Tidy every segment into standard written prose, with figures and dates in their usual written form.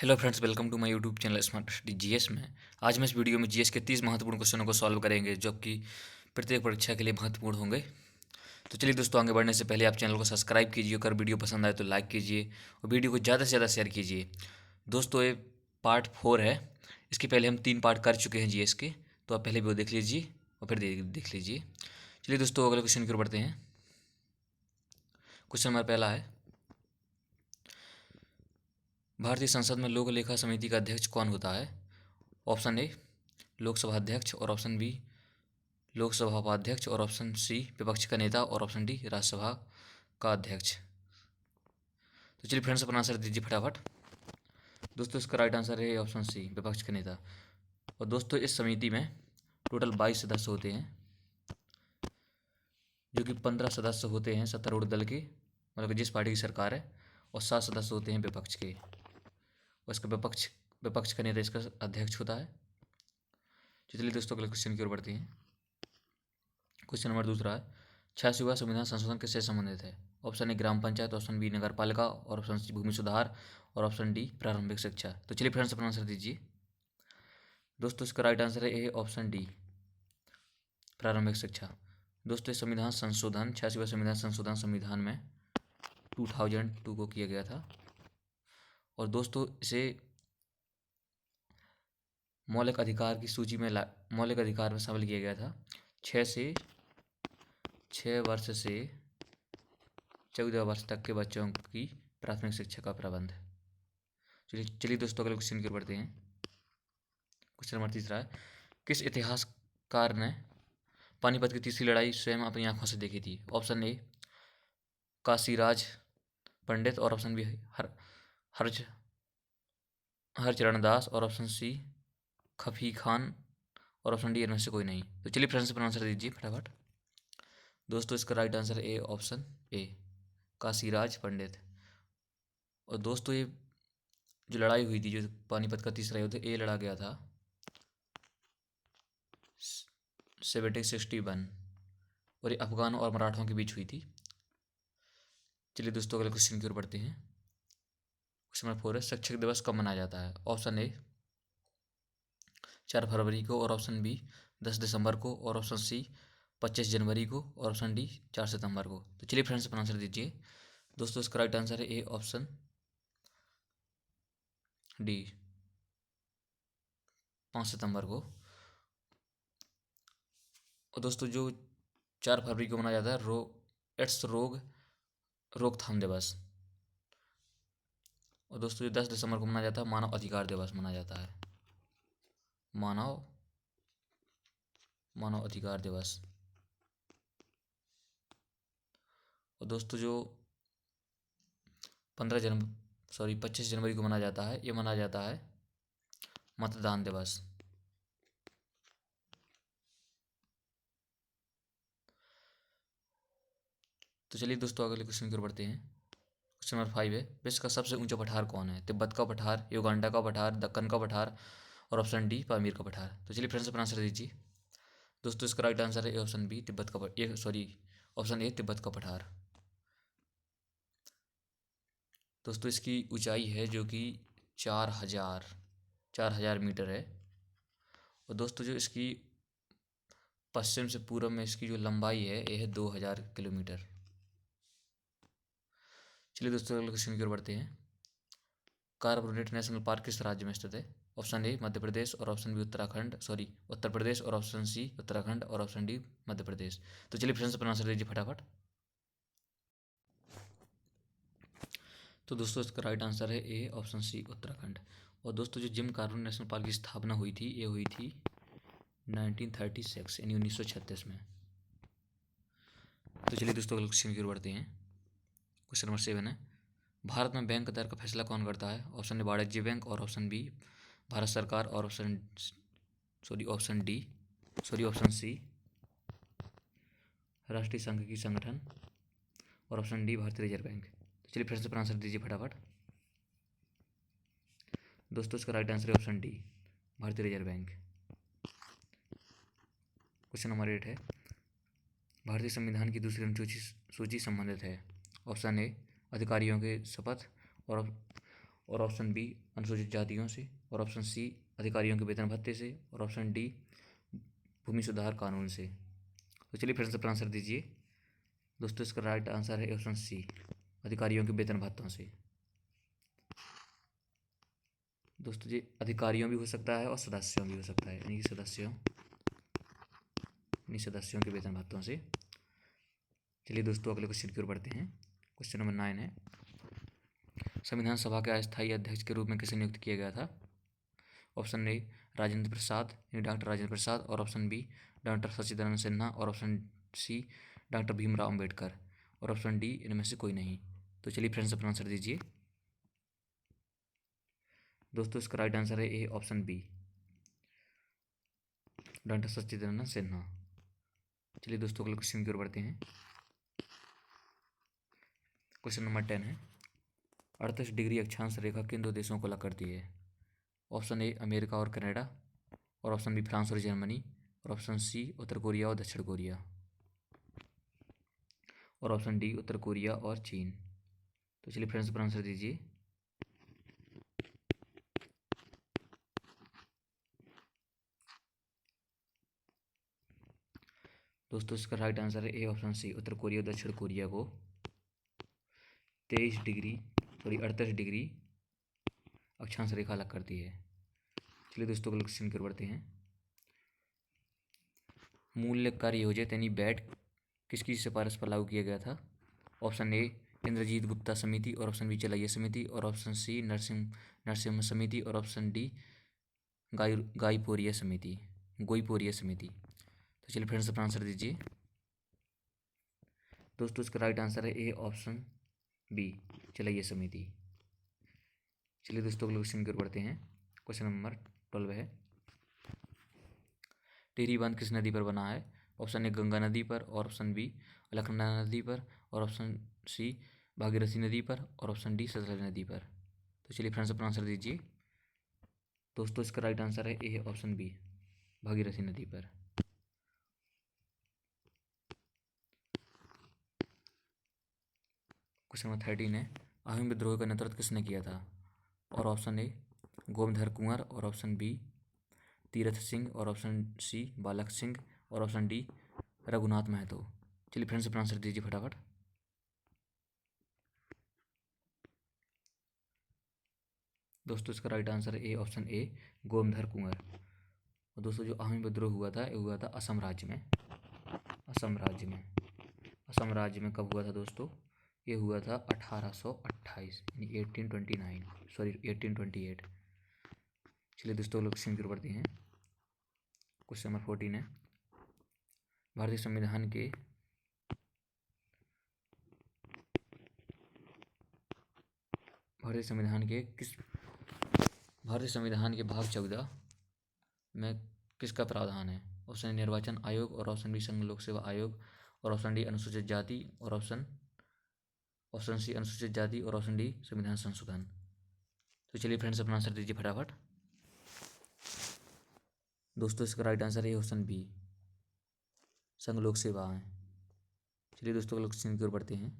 Hello friends, welcome to my YouTube channel smart study GS में। आज हम इस वीडियो में जीएस के 30 महत्वपूर्ण क्वेश्चनों को सॉल्व करेंगे जो कि प्रत्येक परीक्षा के लिए महत्वपूर्ण होंगे। तो चलिए दोस्तों, आगे बढ़ने से पहले आप चैनल को सब्सक्राइब कीजिए, अगर वीडियो पसंद आए तो लाइक कीजिए और वीडियो को ज़्यादा से ज़्यादा शेयर कीजिए। दोस्तों, ये पार्ट 4 है। इसके पहले हम 3 पार्ट कर चुके हैं जीएस के, तो आप पहले भी वो देख लीजिए और फिर देख लीजिए। चलिए दोस्तों, अगले क्वेश्चन की ओर बढ़ते हैं। क्वेश्चन हमारा पहला है, भारतीय संसद में लोक लेखा समिति का अध्यक्ष कौन होता है? ऑप्शन ए लोकसभा अध्यक्ष, और ऑप्शन बी लोकसभा उपाध्यक्ष, और ऑप्शन सी विपक्ष का नेता, और ऑप्शन डी राज्यसभा का अध्यक्ष। तो चलिए फ्रेंड्स, अपना आंसर दीजिए फटाफट। दोस्तों, इसका राइट आंसर है ऑप्शन सी विपक्ष का नेता। और दोस्तों, इस समिति में टोटल 22 सदस्य होते हैं, जो कि 15 सदस्य होते हैं सत्तारूढ़ दल के, मतलब कि जिस पार्टी की सरकार है, और 7 सदस्य होते हैं विपक्ष के। और इसका विपक्ष का नेता इसका अध्यक्ष होता है। चलिए दोस्तों, अगले क्वेश्चन की ओर बढ़ते हैं। क्वेश्चन नंबर दूसरा है, 86वां संविधान संशोधन किससे संबंधित है? Option A gram panchayat, option B nagar palika, और ऑप्शन सी भूमि सुधार, और ऑप्शन डी प्रारंभिक शिक्षा। तो चलिए फ्रेंड्स, अपना आंसर दीजिए। दोस्तों, इसका राइट आंसर है ए ऑप्शन डी प्रारंभिक शिक्षा। दोस्तों, संविधान संशोधन 86वां संविधान संशोधन संविधान में 2002 को किया गया था। और दोस्तों, इसे मौलिक अधिकार की सूची में मौलिक अधिकार में शामिल किया गया था। 6 वर्ष से 14 वर्ष तक के बच्चों की प्राथमिक शिक्षा का प्रबंध। चलिए दोस्तों, अगले क्वेश्चन की ओर बढ़ते हैं। क्वेश्चन नंबर तीसरा है, किस इतिहासकार ने पानीपत की तीसरी लड़ाई स्वयं अपनी आंखों से देखी थी? ऑप्शन ए काशीराज पंडित, और ऑप्शन बी हर हरचरण दास, और ऑप्शन सी खफी खान, और ऑप्शन डी इनमें से कोई नहीं। तो चलिए फ्रेंड्स, अपना आंसर दीजिए फटाफट। दोस्तों, इसका right answer A option A Kashiraj Pandit. और दोस्तों, ये जो लड़ाई हुई थी, जो पानीपत का तीसरा युद्ध, ये लड़ा गया था 1761, और ये अफगानों और मराठों के बीच हुई थी। चलिए दोस्तों, अगले क्वेश्चन की ओर बढ़ते हैं। क्वेश्चन नंबर 4 है, शिक्षक दिवस कब मनाया जाता है? ऑप्शन ए 4 फरवरी को, और ऑप्शन बी 10 दिसंबर को, और ऑप्शन सी 25 जनवरी को, और ऑप्शन डी 4 सितंबर को। तो चलिए फ्रेंड्स, अपना आंसर दीजिए। दोस्तों, इसका राइट आंसर है ए ऑप्शन डी 5 सितंबर को। और दोस्तों, जो 4 फरवरी को मनाया जाता है एड्स रोग रोकथाम दिवस। और दोस्तों, जो 10 दिसंबर को मनाया जाता है मानव अधिकार दिवस मनाया जाता है, मानव अधिकार दिवस। और दोस्तों, जो 25 जनवरी को मनाया जाता है, ये मनाया जाता है मतदान दिवस। तो चलिए दोस्तों, अगले क्वेश्चन की ओर बढ़ते हैं। क्वेश्चन नंबर 5 है, विश्व का सबसे ऊंचा पठार कौन है? तिब्बत का पठार, युगांडा का पठार, दक्कन का पठार, और ऑप्शन डी पामीर का पठार। तो चलिए फ्रेंड्स, अपना आंसर दीजिए। दोस्तों, इसका राइट आंसर है option B option A Tibet का पठार। दोस्तों, इसकी ऊंचाई है जो कि 4000 मीटर है। और दोस्तों, जो इसकी पश्चिम से पूर्व में इसकी जो लंबाई है, यह है 2000 किलोमीटर। चलिए दोस्तों, अगले क्वेश्चन की ओर बढ़ते हैं। कार्बोनेट नेशनल पार्क किस राज्य में स्थित है? ऑप्शन ए मध्य प्रदेश, और ऑप्शन बी उत्तर प्रदेश, और ऑप्शन सी उत्तराखंड, और ऑप्शन डी मध्य प्रदेश। तो चलिए फ्रेंड्स, अपना आंसर दीजिए फटाफट। तो दोस्तों, इसका राइट आंसर है ए ऑप्शन सी उत्तराखंड। और दोस्तों, जो जिम कार्बेट नेशनल पार्क की स्थापना हुई थी, ये हुई थी 1936 यानी 1936 में। तो चलिए दोस्तों, अगले क्वेश्चन की ओर बढ़ते हैं। क्वेश्चन नंबर 7 है, भारत में बैंक दर का फैसला कौन करता है? ऑप्शन ए वाणिज्य बैंक, और ऑप्शन बी भारत सरकार, और ऑप्शन सी राष्ट्रीय सांख्यिकी संगठन, और ऑप्शन डी भारतीय रिजर्व बैंक। तो चलिए फिर से अपना आंसर दीजिए फटाफट। दोस्तों, इसका राइट आंसर है ऑप्शन डी भारतीय रिजर्व बैंक। क्वेश्चन नंबर 8 है, भारतीय संविधान की दूसरी अनुसूची संबंधित है। ऑप्शन ए अधिकारियों के शपथ, और और ऑप्शन बी अनुसूचित जातियों से, और ऑप्शन सी अधिकारियों के वेतन भत्ते से, और ऑप्शन डी भूमि सुधार कानून से। तो चलिए फिर से अपना आंसर दीजिए दोस्तों। इसका राइट आंसर है ऑप्शन सी, अधिकारियों के वेतन भत्तों से। दोस्तों जी अधिकारियों भी हो सकता है और सदस्यों भी हो सकता है, यानी कि सदस्यों के वेतन भत्तों से। चलिए दोस्तों अगले क्वेश्चन की ओर बढ़ते हैं। क्वेश्चन नंबर 9 है, संविधान सभा के अस्थायी अध्यक्ष के रूप में किसे नियुक्त किया गया था? ऑप्शन ए राजेंद्र प्रसाद यानी डॉक्टर राजेंद्र प्रसाद, और option B doctor Sachchidanand Sinha, और option C doctor Bhimrao Ambedkar, और ऑप्शन डी इनमें से कोई नहीं। तो चलिए फ्रेंड्स अपना आंसर दीजिए दोस्तों। इसका राइट आंसर है A option B, doctor Sachchidanand Sinha. चलिए दोस्तों अगले क्वेश्चन की ओर बढ़ते हैं। क्वेश्चन नंबर 10 है, 38 डिग्री अक्षांश रेखा किन दो देशों को अलग करती है? ऑप्शन ए अमेरिका और कनाडा, और ऑप्शन बी फ्रांस और जर्मनी, और ऑप्शन सी उत्तर कोरिया और दक्षिण कोरिया, और ऑप्शन डी उत्तर कोरिया और चीन। तो चलिए फ्रेंड्स पर आंसर दीजिए। दोस्तों इसका राइट आंसर है A option C, Uttar Korea और दक्षिण कोरिया को 38 डिग्री अक्षांश रेखा अलग करती है। चलिए दोस्तों अगले क्वेश्चन की ओर बढ़ते हैं। मूल्य कार्य योजना यानी बैट किसकी सिफारिश पर लागू किया गया था? ऑप्शन ए इंद्रजीत गुप्ता समिति, और ऑप्शन बी चलैया समिति, और ऑप्शन सी नरसिम्हा समिति, और ऑप्शन डी गोईपोरिया समिति। तो चलिए फ्रेंड्स अपना आंसर दीजिए दोस्तों। इसका राइट आंसर है ए ऑप्शन बी चलैया समिति। चलिए दोस्तों अगले क्वेश्चन की ओर बढ़ते हैं। क्वेश्चन नंबर 12 है, टिहरी बांध किस नदी पर बना है? ऑप्शन ए गंगा नदी पर, और ऑप्शन बी अलकनंदा नदी पर, और ऑप्शन सी भागीरथी नदी पर, और ऑप्शन डी सतलज नदी पर। तो चलिए फ्रेंड्स अपना आंसर दीजिए दोस्तों। इसका राइट आंसर है ए ऑप्शन बी भागीरथी नदी पर। क्वेश्चन नंबर 13 है, अहिम विद्रोह का नेतृत्व किसने किया था? और ऑप्शन ए गोमधर कुंवर, और ऑप्शन बी तीरथ सिंह, और ऑप्शन सी बालक सिंह, और ऑप्शन डी रघुनाथ महतो। चलिए फ्रेंड्स अपना आंसर दीजिए फटाफट। दोस्तों इसका राइट आंसर है ए ऑप्शन ए गोमधर कुंवर। और दोस्तों जो अहिम विद्रोह हुआ था ये हुआ था असम राज्य में। असम राज्य में कब हुआ था दोस्तों? ये हुआ था 1828 यानी 1828। चलिए दोस्तों लोग क्वेश्चन की ओर बढ़ते हैं। क्वेश्चन नंबर 14 है, भारतीय संविधान के भाग 14 में किसका प्रावधान है? ऑप्शन ए निर्वाचन आयोग, और ऑप्शन बी संघ लोक सेवा आयोग, और ऑप्शन डी अनुसूचित जाति, और ऑप्शन सी अनुसूचित जाति, और ऑप्शन डी संविधान संशोधन। तो चलिए फ्रेंड्स अपना आंसर दीजिए फटाफट। दोस्तों इसका राइट आंसर है ऑप्शन बी संघ लोक सेवा है। चलिए दोस्तों अगले क्वेश्चन की ओर बढ़ते हैं।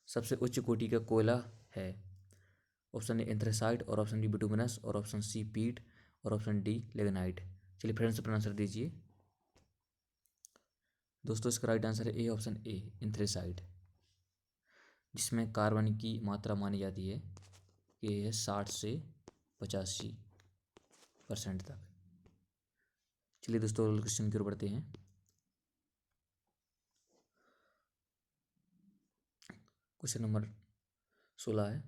सबसे उच्च कोटि का कोयला है? ऑप्शन ए एंथ्रेसाइट, और ऑप्शन डी बिटुमिनस, और ऑप्शन सी पीट, और ऑप्शन डी लिग्नाइट। चलिए फ्रेंड्स अपना आंसर दीजिए दोस्तों। इसका राइट आंसर है ए ऑप्शन ए एंथ्रेसाइट, जिसमें कार्बन की मात्रा मानी जाती है ये है 60 से 85% तक। चलिए दोस्तों अगले क्वेश्चन की ओर बढ़ते हैं। क्वेश्चन नंबर 16 है,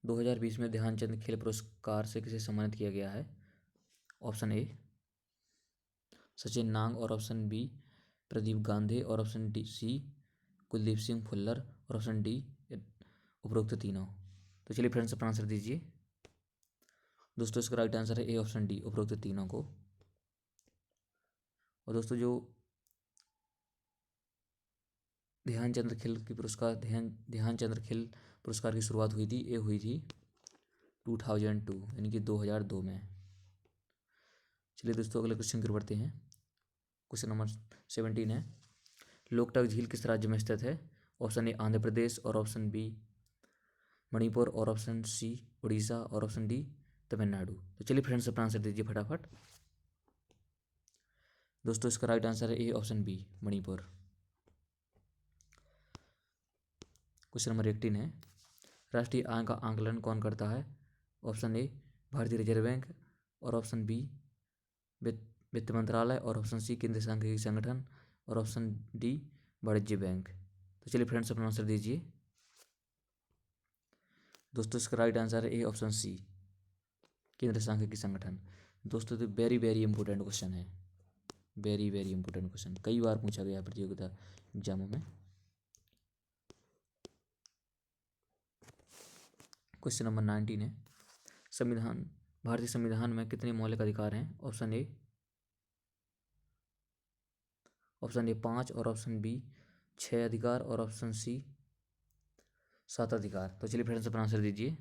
2020 में ध्यानचंद खेल पुरस्कार से किसे सम्मानित किया गया है? ऑप्शन ए सचिन नांग, और ऑप्शन बी प्रदीप गांधी, और option D C Kuldeep Singh Phullar, और ऑप्शन डी उपरोक्त तीनों। तो चलिए फ्रेंड्स अपना आंसर दीजिए दोस्तों। इसका राइट आंसर है ए ऑप्शन डी उपरोक्त तीनों को। और दोस्तों जो ध्यानचंद्र खेल पुरस्कार की शुरुआत हुई थी ये हुई थी 2002 यानी कि 2002 में। चलिए दोस्तों अगले क्वेश्चन की ओर बढ़ते हैं। क्वेश्चन नंबर 17 है, लोकटक झील किस राज्य में स्थित है? ऑप्शन ए आंध्र प्रदेश, और ऑप्शन बी मणिपुर और ऑप्शन सी उड़ीसा और ऑप्शन डी तमिलनाडु। तो चलिए फ्रेंड्स अपना आंसर दीजिए फटाफट। दोस्तों इसका राइट आंसर है A option B Manipur. Question number 18 है, राष्ट्रीय आय का आंकलन कौन करता है? ऑप्शन ए भारतीय रिजर्व बैंक और ऑप्शन बी वित्त मंत्रालय और ऑप्शन सी केंद्रीय सांख्यिकी संगठन और ऑप्शन डी वाणिज्य बैंक। तो चलिए फ्रेंड्स अपना आंसर दीजिए। दोस्तों इसका राइट आंसर है ए ऑप्शन सी केंद्रीय सांख्यिकी संगठन। दोस्तों तो वेरी वेरी इंपॉर्टेंट क्वेश्चन है, वेरी वेरी इंपॉर्टेंट क्वेश्चन, कई बार पूछा गया प्रतियोगिता एग्जामों में। क्वेश्चन नंबर 19 है, भारतीय संविधान में कितने मौलिक अधिकार हैं? ऑप्शन ए 5 और ऑप्शन बी 6 अधिकार और ऑप्शन सी 7 अधिकार। तो चलिए फ्रेंड्स अपना आंसर दीजिए।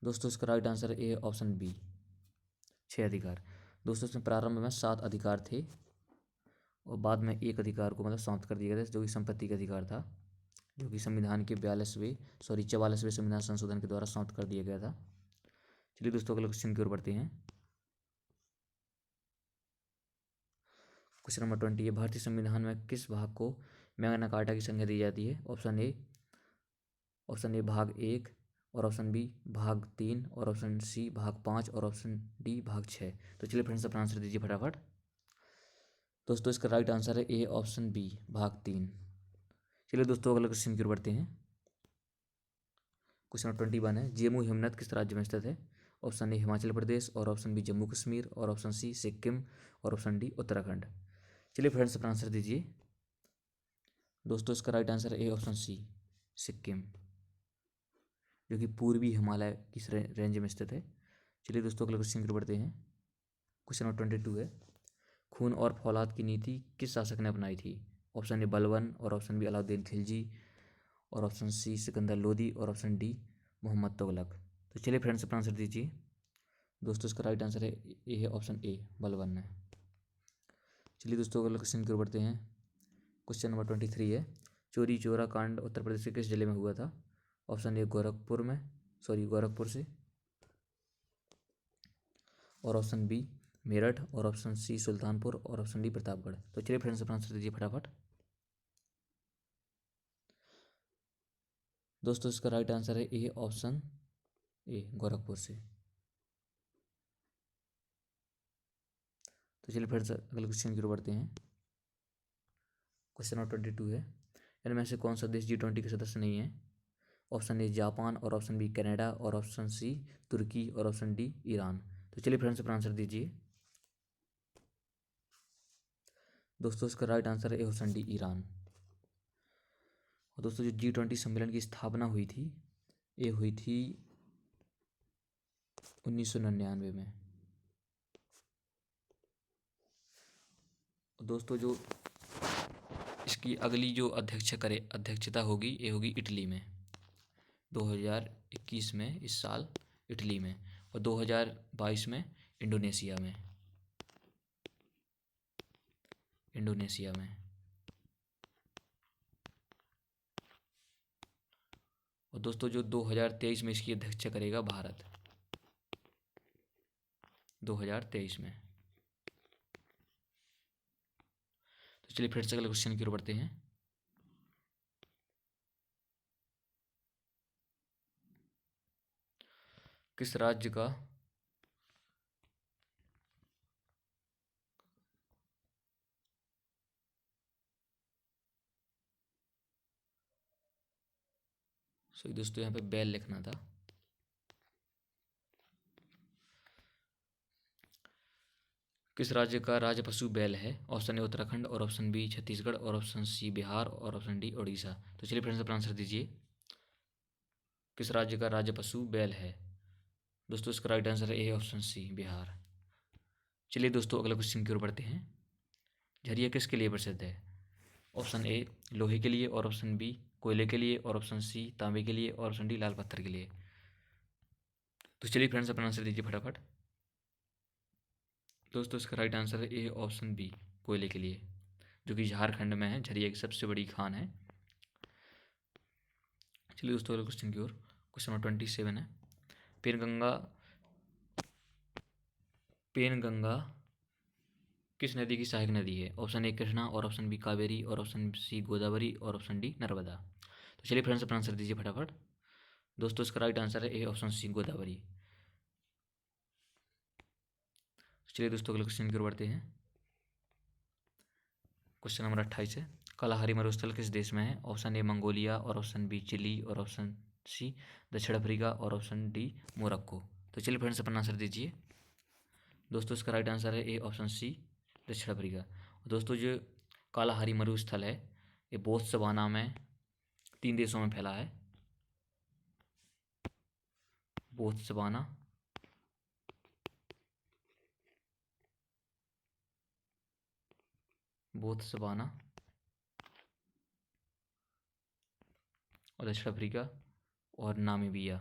दोस्तों इसका राइट आंसर है ए ऑप्शन बी 6 अधिकार। दोस्तों इसमें प्रारंभ में 7 अधिकार थे और बाद में एक अधिकार को समाप्त कर दिया गया था, जो कि संपत्ति का अधिकार था, जो कि संविधान के 44वें संविधान संशोधन के द्वारा समाप्त कर दिया गया था। चलिए दोस्तों अगले क्वेश्चन की ओर बढ़ते हैं। क्वेश्चन नंबर 20 है, भारतीय संविधान में किस भाग को मैग्ना कार्टा की संज्ञा दी जाती है? ऑप्शन ए भाग 1 और ऑप्शन बी भाग 3 और ऑप्शन सी भाग 5 और ऑप्शन डी भाग 6। तो चलिए फ्रेंड्स अपना आंसर दीजिए फटाफट। दोस्तों इसका राइट आंसर है ए ऑप्शन बी भाग 3। चलिए दोस्तों अगले क्वेश्चन की ओर बढ़ते हैं। क्वेश्चन नंबर 21 है, जेमू हिमनद किस राज्य में स्थित है? ऑप्शन ए हिमाचल प्रदेश और ऑप्शन बी जम्मू कश्मीर और ऑप्शन सी सिक्किम और ऑप्शन डी उत्तराखंड। चलिए फ्रेंड्स अपना आंसर दीजिए। दोस्तों इसका राइट आंसर है ए ऑप्शन सी सिक्किम, जो कि पूर्वी हिमालय की रेंज में स्थित है। चलिए दोस्तों अगले क्वेश्चन की ओर बढ़ते हैं। क्वेश्चन नंबर 22 है, खून और फौलाद की नीति किस शासक ने अपनाई थी? ऑप्शन ए बलबन और ऑप्शन बी अलाउद्दीन खिलजी और ऑप्शन सी सिकंदर लोदी और ऑप्शन डी मोहम्मद तुगलक। तो चलिए फ्रेंड्स अपना आंसर दीजिए। दोस्तों इसका राइट आंसर है ए है ऑप्शन ए बलबन है। चलिए दोस्तों अगले क्वेश्चन की ओर बढ़ते हैं। क्वेश्चन नंबर 23 है, चोरी चोरा कांड उत्तर प्रदेश के किस जिले में हुआ था? ऑप्शन ए गोरखपुर से और ऑप्शन बी मेरठ और ऑप्शन सी सुल्तानपुर और ऑप्शन डी प्रतापगढ़। तो चलिए फ्रेंड्स अपना आंसर दीजिए फटाफट। दोस्तों इसका राइट आंसर है ए ऑप्शन ए गोरखपुर से। तो चलिए फ्रेंड्स अगले क्वेश्चन की ओर बढ़ते हैं। क्वेश्चन नंबर 22 है, इनमें से कौन सा देश G20 के सदस्य नहीं है? ऑप्शन ए जापान और ऑप्शन बी कनाडा और ऑप्शन सी तुर्की और ऑप्शन डी ईरान। तो चलिए फ्रेंड्स अपना आंसर दीजिए। दोस्तों इसका राइट आंसर है ए ऑप्शन डी ईरान। और दोस्तों जो G20 सम्मेलन की स्थापना हुई थी, ये हुई थी 1999 में। दोस्तों जो इसकी अगली जो अध्यक्षता होगी, ये होगी इटली में 2021 में, इस साल इटली में, और 2022 में इंडोनेशिया में। और दोस्तों जो 2023 में इसकी अध्यक्षता करेगा भारत, 2023 में। तो चलिए फिर से अगले क्वेश्चन की ओर बढ़ते हैं। किस राज्य का दोस्तों यहाँ पे बैल लिखना था। किस राज्य का राज्य पशु बैल है? ऑप्शन ए उत्तराखंड और ऑप्शन बी छत्तीसगढ़ और ऑप्शन सी बिहार और ऑप्शन डी उड़ीसा। तो चलिए फ्रेंड्स अपना आंसर दीजिए। किस राज्य का राज्य पशु बैल है? दोस्तों इसका राइट आंसर है ए ऑप्शन सी बिहार। चलिए दोस्तों अगले क्वेश्चन की ओर बढ़ते हैं। झरिया किसके लिए प्रसिद्ध है? ऑप्शन ए लोहे के लिए और ऑप्शन बी कोयले के लिए और ऑप्शन सी तांबे के लिए और ऑप्शन डी लाल पत्थर के लिए। तो चलिए फ्रेंड्स अपना आंसर दीजिए फटाफट। दोस्तों इसका राइट आंसर है ए ऑप्शन बी कोयले के लिए, जो कि झारखंड में है। झरिया की सबसे बड़ी खान है। चलिए दोस्तों अगले क्वेश्चन की ओर। क्वेश्चन नंबर 27 है, पेनगंगा किस नदी की सहायक नदी है? ऑप्शन ए कृष्णा, और ऑप्शन बी कावेरी, और ऑप्शन सी गोदावरी, और ऑप्शन डी नर्मदा। तो चलिए फ्रेंड्स अपना आंसर दीजिए फटाफट। दोस्तों इसका राइट आंसर है ए ऑप्शन सी गोदावरी। चलिए दोस्तों अगले क्वेश्चन की ओर बढ़ते हैं। क्वेश्चन नंबर 28 है, कालाहारी मरुस्थल किस देश में है? ऑप्शन ए मंगोलिया, और ऑप्शन बी चिली, और ऑप्शन सी दक्षिण अफ्रीका, और ऑप्शन डी मोरक्को। तो चलिए फ्रेंड्स अपना आंसर दीजिए। दोस्तों इसका राइट आंसर है ए ऑप्शन सी दक्षिण अफ्रीका। दोस्तों जो कालाहारी मरुस्थल है ये बोत्सवाना में 3 देशों में फैला है। बोत्सवाना, और दक्षिण अफ्रीका और नामीबिया।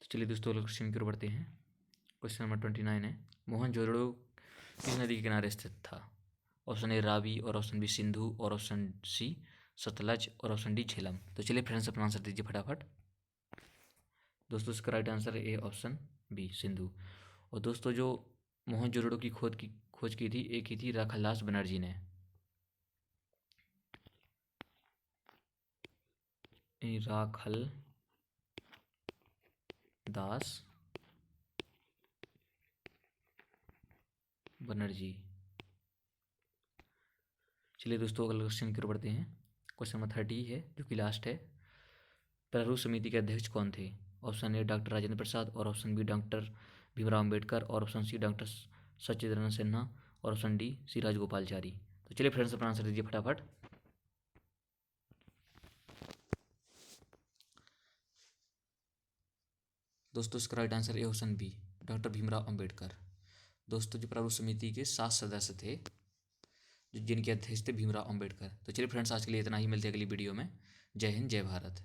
तो चलिए दोस्तों अगले क्वेश्चन की ओर बढ़ते हैं। क्वेश्चन नंबर 29 है, मोहनजोदड़ो किस नदी के किनारे स्थित था? ऑप्शन ए रावी, और ऑप्शन बी सिंधु, और ऑप्शन सी सतलज, और ऑप्शन डी झेलम। तो चलिए फ्रेंड्स अपना आंसर दीजिए फटाफट। दोस्तों इसका राइट आंसर है ए ऑप्शन बी सिंधु। और दोस्तों जो मोहनजोदड़ो की खोज की थी, एक की थी राखालदास बनर्जी ने। राखालदास बनर्जी। चलिए दोस्तों अगले क्वेश्चन की ओर बढ़ते हैं। क्वेश्चन नंबर 30 है जो कि लास्ट है, प्रारूप समिति के अध्यक्ष कौन थे? Option A doctor Rajendra Prasad, और option B doctor Bhimrao Ambedkar, और option C doctor Sachchidanand Sinha, और ऑप्शन डी सी राजगोपालचारी। तो चलिए फ्रेंड्स अपना आंसर दीजिए फटाफट। दोस्तों इसका right answer A option B doctor Bhimrao Ambedkar. दोस्तों जो प्रारूप समिति के 7 सदस्य थे जिनके अध्यक्ष थे भीमराव अम्बेडकर। तो चलिए फ्रेंड्स आज के लिए इतना ही, मिलते हैं अगली वीडियो में। जय हिंद, जय भारत।